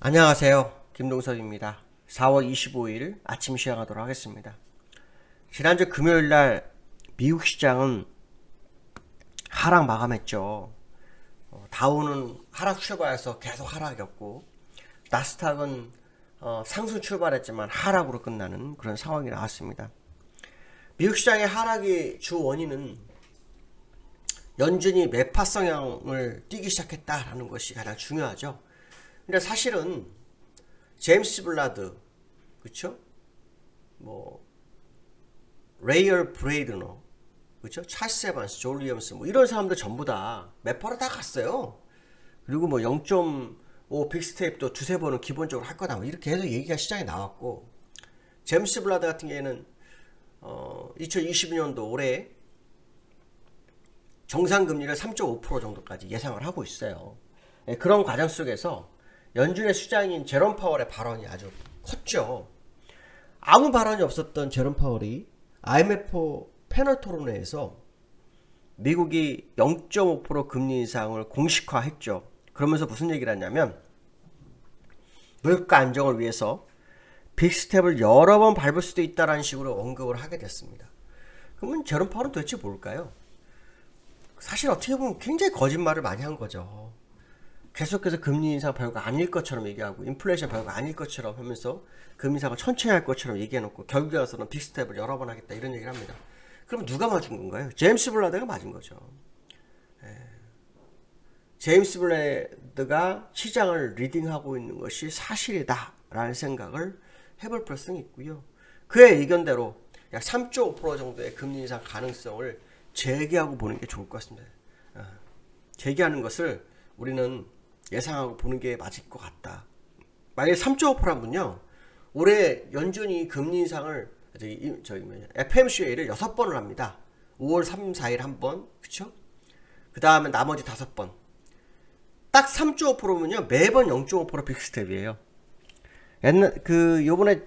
안녕하세요. 김동석입니다. 4월 25일 아침 시작하도록 하겠습니다. 지난주 금요일날 미국 시장은 하락 마감했죠. 다우는 하락 출발해서 계속 하락이었고, 나스닥은 상승 출발했지만 하락으로 끝나는 그런 상황이 나왔습니다. 미국 시장의 하락의 주 원인은 연준이 매파 성향을 띠기 시작했다라는 것이 가장 중요하죠. 근데 사실은 제임스 블라드, 그쵸? 레이얼 브레이드너, 그쵸? 찰스 에반스, 조 리엄스, 이런 사람들 전부 다 매파로 다 갔어요. 그리고 0.5 빅스텝도 두세 번은 기본적으로 할 거다. 이렇게 해서 얘기가 시장에 나왔고, 제임스 블라드 같은 경우에는 2022년도 올해 정상금리를 3.5% 정도까지 예상을 하고 있어요. 그런 과정 속에서 연준의 수장인 제롬 파월의 발언이 아주 컸죠. 아무 발언이 없었던 제롬 파월이 IMF 패널 토론회에서 미국이 0.5% 금리 인상을 공식화했죠. 그러면서 무슨 얘기를 했냐면 물가 안정을 위해서 빅스텝을 여러 번 밟을 수도 있다는 식으로 언급을 하게 됐습니다. 그러면 제롬 파월은 도대체 뭘까요? 사실 어떻게 보면 굉장히 거짓말을 많이 한 거죠. 계속해서 금리 인상 별거 아닐 것처럼 얘기하고 인플레이션 별거 아닐 것처럼 하면서 금리 인상을 천천히 할 것처럼 얘기해놓고 결국에 와서는 빅스텝을 여러 번 하겠다 이런 얘기를 합니다. 그럼 누가 맞은 건가요? 제임스 블라드가 맞은 거죠. 제임스 블라드가 시장을 리딩하고 있는 것이 사실이다 라는 생각을 해볼 필요성이 있고요. 그의 의견대로 약 3.5% 정도의 금리 인상 가능성을 제기하고 보는 게 좋을 것 같습니다. 제기하는 것을 우리는 예상하고 보는 게 맞을 것 같다. 만약에 3.5%라면요, 올해 연준이 금리 인상을 FMCA를 6번을 합니다. 5월 3, 4일 한 번, 그쵸? 그 다음에 나머지 5번. 딱 3.5%면요, 매번 0.5% 빅스텝이에요. 요번에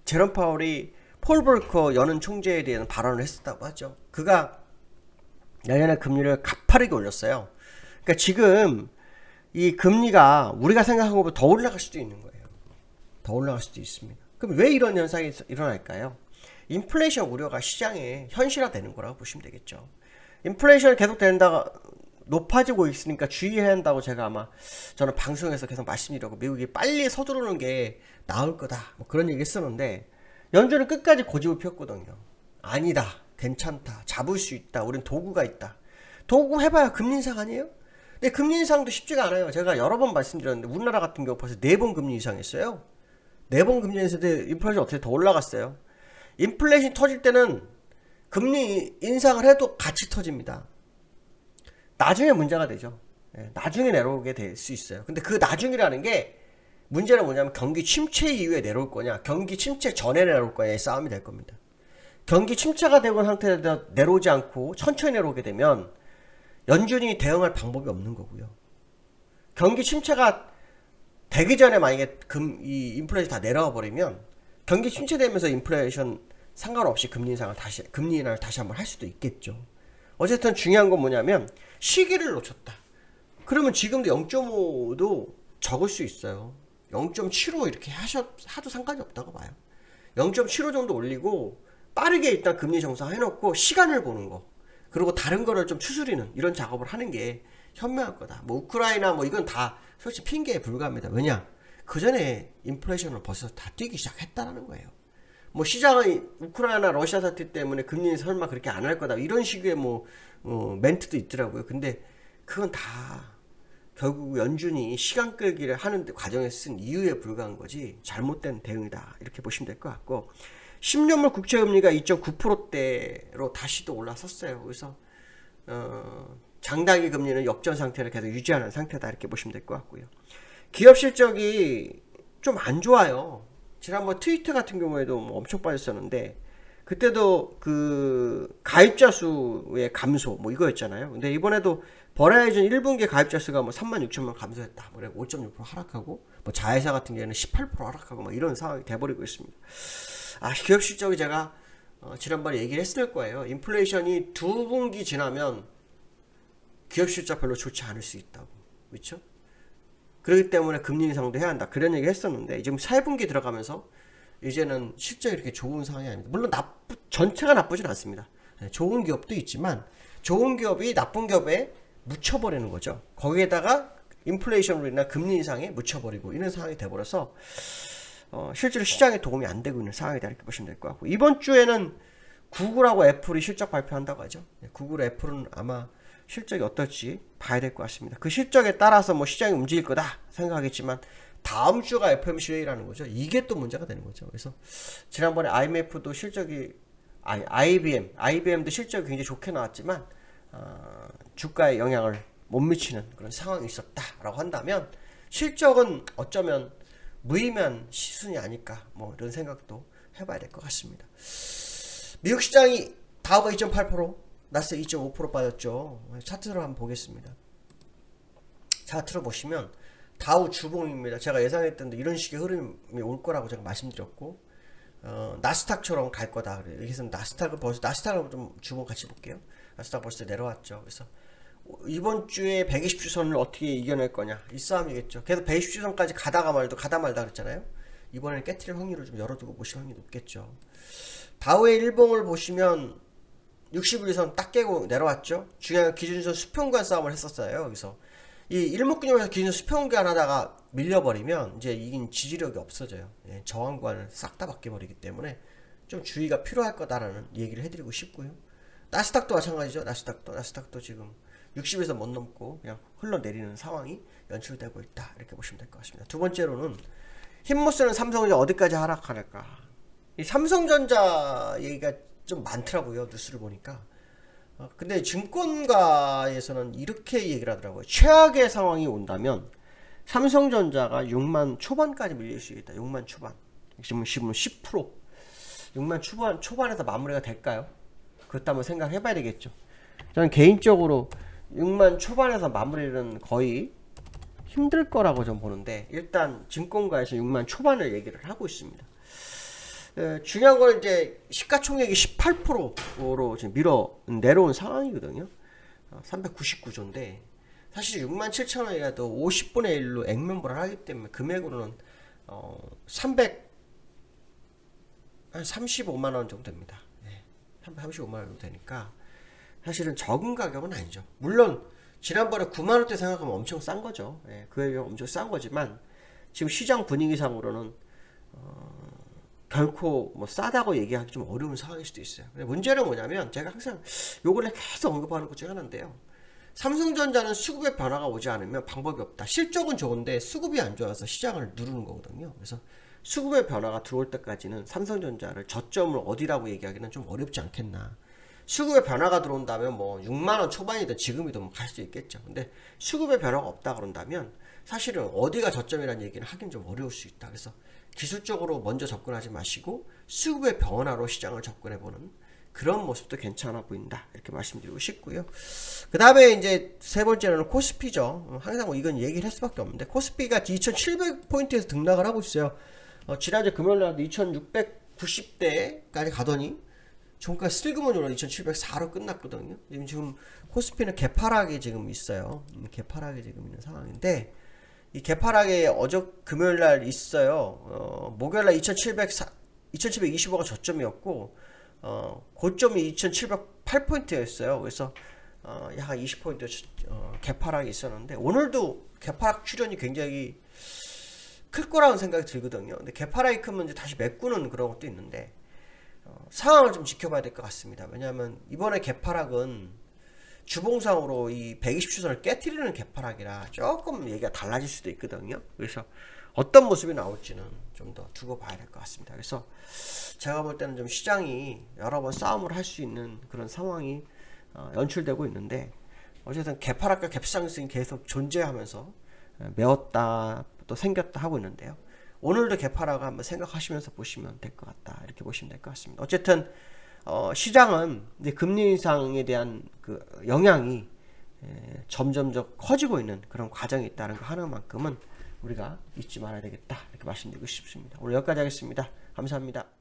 제롬 파월이 폴 볼커 연은 총재에 대한 발언을 했었다고 하죠. 그가 내년에 금리를 가파르게 올렸어요. 그러니까 지금 이 금리가 우리가 생각한 것보다 더 올라갈 수도 있는 거예요. 더 올라갈 수도 있습니다. 그럼 왜 이런 현상이 일어날까요? 인플레이션 우려가 시장에 현실화되는 거라고 보시면 되겠죠. 인플레이션이 계속 된다가 높아지고 있으니까 주의해야 한다고 제가 아마 저는 방송에서 계속 말씀드리고 미국이 빨리 서두르는 게 나을 거다 그런 얘기 했었는데 연준은 끝까지 고집을 폈거든요. 아니다, 괜찮다, 잡을 수 있다, 우린 도구가 있다. 도구 해봐야 금리 인상 아니에요? 근데 금리 인상도 쉽지가 않아요. 제가 여러 번 말씀드렸는데 우리나라 같은 경우 벌써 4번 금리 인상했어요. 4번 금리 인상했는데 인플레이션 어떻게 더 올라갔어요. 인플레이션 터질 때는 금리 인상을 해도 같이 터집니다. 나중에 문제가 되죠. 나중에 내려오게 될 수 있어요. 근데 그 나중이라는 게 문제는 뭐냐면 경기 침체 이후에 내려올 거냐, 경기 침체 전에 내려올 거냐의 싸움이 될 겁니다. 경기 침체가 되고 상태에서 내려오지 않고 천천히 내려오게 되면 연준이 대응할 방법이 없는 거고요. 경기 침체가 되기 전에 만약에 이 인플레이션 다 내려와 버리면 경기 침체되면서 인플레이션 상관없이 금리 인상을 다시 한번 할 수도 있겠죠. 어쨌든 중요한 건 뭐냐면 시기를 놓쳤다. 그러면 지금도 0.5도 적을 수 있어요. 0.75 이렇게 하도 상관이 없다고 봐요. 0.75 정도 올리고 빠르게 일단 금리 정상 해놓고 시간을 보는 거. 그리고 다른 거를 좀 추스리는 이런 작업을 하는 게 현명할 거다. 우크라이나 이건 다 솔직히 핑계에 불과합니다. 왜냐? 그 전에 인플레이션을 벌써 다 뛰기 시작했다는 거예요. 시장의 우크라이나 러시아 사태 때문에 금리는 설마 그렇게 안 할 거다. 이런 식의 멘트도 있더라고요. 근데 그건 다 결국 연준이 시간 끌기를 하는 과정에 쓴 이유에 불과한 거지 잘못된 대응이다. 이렇게 보시면 될 것 같고 10년물 국채금리가 2.9%대로 다시 또 올라섰어요. 그래서 장단기 금리는 역전 상태를 계속 유지하는 상태다 이렇게 보시면 될 것 같고요. 기업 실적이 좀 안 좋아요. 지난번 트위터 같은 경우에도 엄청 빠졌었는데 그때도 그 가입자 수의 감소 이거였잖아요. 근데 이번에도 버라이즌 1분기 가입자 수가 36,000만 감소했다. 5.6% 하락하고 자회사 같은 경우에는 18% 하락하고 이런 상황이 돼버리고 있습니다. 기업 실적이 제가 지난번에 얘기를 했을 거예요. 인플레이션이 2분기 지나면 기업 실적 별로 좋지 않을 수 있다고. 그렇죠? 그렇기 때문에 금리 인상도 해야 한다. 그런 얘기 했었는데 지금 4분기 들어가면서 이제는 실적이 이렇게 좋은 상황이 아닙니다. 물론 전체가 나쁘진 않습니다. 좋은 기업도 있지만 좋은 기업이 나쁜 기업에 묻혀버리는 거죠. 거기에다가 인플레이션으로 인한 금리 인상에 묻혀버리고 이런 상황이 돼버려서 실제로 시장에 도움이 안 되고 있는 상황이다 이렇게 보시면 될 것 같고, 이번 주에는 구글하고 애플이 실적 발표한다고 하죠. 구글, 애플은 아마 실적이 어떨지 봐야 될 것 같습니다. 그 실적에 따라서 뭐 시장이 움직일 거다 생각하겠지만 다음 주가 FOMC라는 거죠. 이게 또 문제가 되는 거죠. 그래서 지난번에 IMF도 실적이 IBM도 실적이 굉장히 좋게 나왔지만 주가에 영향을 못 미치는 그런 상황이 있었다라고 한다면 실적은 어쩌면 무의미한 시순이 아닐까 뭐 이런 생각도 해봐야 될 것 같습니다. 미국 시장이 다우가 2.8%, 나스닥 2.5% 빠졌죠. 차트로 한번 보겠습니다. 차트로 보시면 다우 주봉입니다. 제가 예상했던 이런 식의 흐름이 올 거라고 제가 말씀드렸고, 나스닥처럼 갈 거다. 그래서 나스닥을 좀 주봉 같이 볼게요. 나스닥 벌써 내려왔죠. 그래서 이번 주에 120주선을 어떻게 이겨낼 거냐 이 싸움이겠죠. 계속 120주선까지 가다 말다 그랬잖아요. 이번에는 깨트릴 확률을 좀 열어두고 보실 확률이 높겠죠. 다우의 일봉을 보시면 60일선 딱 깨고 내려왔죠. 중요한 기준선 수평관 싸움을 했었어요. 그래서 이 일목균형에서 기준 수평관 하다가 밀려버리면 이제 이긴 지지력이 없어져요. 저항관을 싹 다 바뀌어버리기 때문에 좀 주의가 필요할 거다라는 얘기를 해드리고 싶고요. 나스닥도 마찬가지죠. 나스닥도 지금 60에서 못 넘고 그냥 흘러내리는 상황이 연출되고 있다 이렇게 보시면 될 것 같습니다. 두 번째로는 힘못 쓰는 삼성전자 어디까지 하락할까. 이 삼성전자 얘기가 좀 많더라고요. 뉴스를 보니까. 근데 증권가에서는 이렇게 얘기를 하더라고요. 최악의 상황이 온다면 삼성전자가 6만 초반까지 밀릴 수 있다. 6만 초반. 지금 10%. 6만 초반에서 마무리가 될까요? 그것도 한번 생각해 봐야 되겠죠. 저는 개인적으로 6만 초반에서 마무리는 거의 힘들 거라고 좀 보는데, 일단 증권가에서 6만 초반을 얘기를 하고 있습니다. 중요한 건 이제 시가총액이 18%로 지금 내려온 상황이거든요. 399조인데 사실 6만 7천 원이라도 50분의 1로 액면분할 하기 때문에 금액으로는 35만 원 정도 됩니다. 335만 원 정도 되니까 사실은 적은 가격은 아니죠. 물론 지난번에 9만 원대 생각하면 엄청 싼 거죠. 그에 비하면 엄청 싼 거지만 지금 시장 분위기상으로는 결코 뭐 싸다고 얘기하기 좀 어려운 상황일 수도 있어요. 근데 문제는 뭐냐면 제가 항상 요걸 계속 언급하는 것 중에 하나인데요. 삼성전자는 수급의 변화가 오지 않으면 방법이 없다. 실적은 좋은데 수급이 안 좋아서 시장을 누르는 거거든요. 그래서 수급의 변화가 들어올 때까지는 삼성전자를 저점을 어디라고 얘기하기는 좀 어렵지 않겠나. 수급의 변화가 들어온다면 뭐 6만원 초반이든 지금이든 뭐 갈 수 있겠죠. 근데 수급의 변화가 없다 그런다면 사실은 어디가 저점이라는 얘기는 하긴 좀 어려울 수 있다. 그래서 기술적으로 먼저 접근하지 마시고 수급의 변화로 시장을 접근해보는 그런 모습도 괜찮아 보인다 이렇게 말씀드리고 싶고요. 그 다음에 이제 세 번째로는 코스피죠. 항상 뭐 이건 얘기를 할 수밖에 없는데 코스피가 2700포인트에서 등락을 하고 있어요. 지난주 금요일날도 2690대까지 가더니 종가 슬그머니로 2704로 끝났거든요. 지금 코스피는 개파락이 지금 있어요. 개파락이 지금 있는 상황인데 이 개파락이 금요일날 있어요. 목요일날 2725가 저점이었고 고점이 2708포인트였어요. 그래서 약 20포인트 개파락이 있었는데 오늘도 개파락 출현이 굉장히 클 거라는 생각이 들거든요. 근데 개파락이 크면 이제 다시 메꾸는 그런 것도 있는데 상황을 좀 지켜봐야 될 것 같습니다. 왜냐하면 이번에 개파락은 주봉상으로 이 120주선을 깨트리는 개파락이라 조금 얘기가 달라질 수도 있거든요. 그래서 어떤 모습이 나올지는 좀 더 두고 봐야 될 것 같습니다. 그래서 제가 볼 때는 좀 시장이 여러 번 싸움을 할 수 있는 그런 상황이 연출되고 있는데 어쨌든 개파락과 갭상승이 계속 존재하면서 메웠다 또 생겼다 하고 있는데요. 오늘도 개파락을 한번 생각하시면서 보시면 될 것 같다 이렇게 보시면 될 것 같습니다. 어쨌든 시장은 이제 금리 인상에 대한 그 영향이 점점 커지고 있는 그런 과정이 있다는 거 하나만큼은 우리가 잊지 말아야 되겠다 이렇게 말씀드리고 싶습니다. 오늘 여기까지 하겠습니다. 감사합니다.